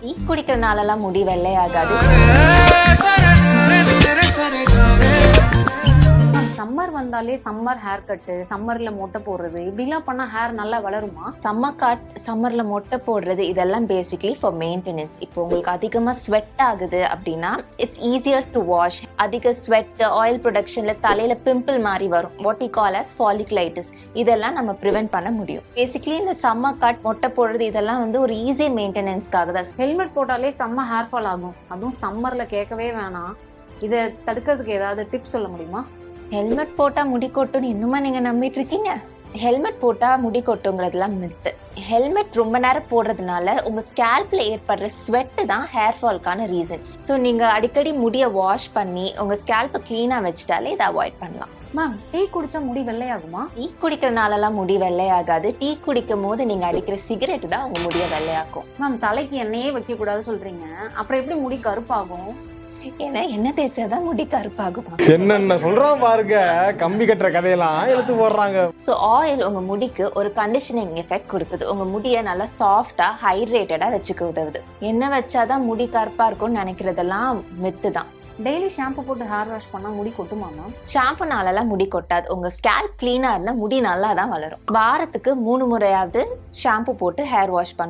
Tea குடிக்கிறனாலலாம் முடி வெள்ளையாகாது. Summer வந்தாலே summer hair cut, சம்மர்ல மொட்டை போடுறது இப்படிலாம் பண்ணா ஹேர் நல்லா வளருமா? சம்மர்ல மொட்டை போடுறது இதெல்லாம் பேசிக்லி ஃபார் மெயின்டெனன்ஸ். இப்போ உங்களுக்கு அதிகமா ஸ்வெட் ஆகுது அப்படின்னா இட்ஸ் ஈஸியர் டு வாஷ். அதிக ஸ்வெட், ஆயில் ப்ரொடக்ஷன்ல தலையில பிம்பிள் மாதிரி வரும், what we call as folliculitis. இதெல்லாம் நம்ம ப்ரிவென்ட் பண்ண முடியும். பேசிக்லி இந்த சம்மர் கட், மொட்டை போடுறது இதெல்லாம் வந்து ஒரு ஈஸி மெயின்டெனன்ஸ்க்காக தான். ஹெல்மெட் போட்டாலே செம்ம ஹேர் ஃபால் ஆகும், அதுவும் சம்மர்ல கேட்கவே வேணாம். இதை தடுக்கிறதுக்கு ஏதாவது டிப்ஸ் சொல்ல முடியுமா? ஹெல்மெட் போட்டா முடி கொட்டுன்னு இன்னுமா நீங்க நம்பிட்டு இருக்கீங்க? ஹெல்மெட் போட்டா முடி கொட்டுங்கிறதுலாம் மித்து. ஹெல்மெட் ரொம்ப நேரம் போடுறதுனால உங்க ஸ்கேல்ப்ல ஏற்படுற ஸ்வெட் தான் ஹேர் ஃபால்க்கான ரீசன். ஸோ நீங்க அடிக்கடி முடியை வாஷ் பண்ணி உங்க ஸ்கேல்ப்பை கிளீனா வச்சுட்டாலே இதை அவாய்ட் பண்ணலாம். மேம், டீ குடிச்சா முடி வெள்ளையாகுமா? டீ குடிக்கிறனாலலாம் முடி வெள்ளையாகாது. டீ குடிக்கும் போது நீங்க அடிக்கிற சிகரெட் தான் உங்க முடியை வெள்ளையாக்கும். மேம், தலைக்கு எண்ணெயே வைக்க கூடாது சொல்றீங்க, அப்புறம் எப்படி முடி கருப்பாகும்? ஏன்னா எண்ணெய் தேய்ச்சாதான் முடி கருப்பாகுமா? என்னென்ன சொல்றான் பாருங்க, கம்பி கட்டுற கதையெல்லாம் எடுத்து போடுறாங்க. ஸோ ஆயில் உங்க முடிக்கு ஒரு கண்டிஷனிங் எஃபெக்ட் கொடுக்குது. உங்க முடியை நல்லா சாஃப்டா ஹைட்ரேட்டடா வச்சுக்க உதவுது. எண்ணெய் வச்சாதான் முடி கருப்பா இருக்கும்னு நினைக்கிறதெல்லாம் மித்து தான். டெய்லி ஷாம்பு போட்டு ஹேர் வாஷ் பண்ணா முடி கொட்டுமா மேம்? ஷாம்புனாலலாம் முடி கொட்டாது. உங்க ஸ்கேல்ப் கிளீனா இருந்தா முடி நல்லா தான் வளரும். வாரத்துக்கு 3 முறையாவது ஷாம்பு போட்டு ஹேர் வாஷ் பண்ணும்.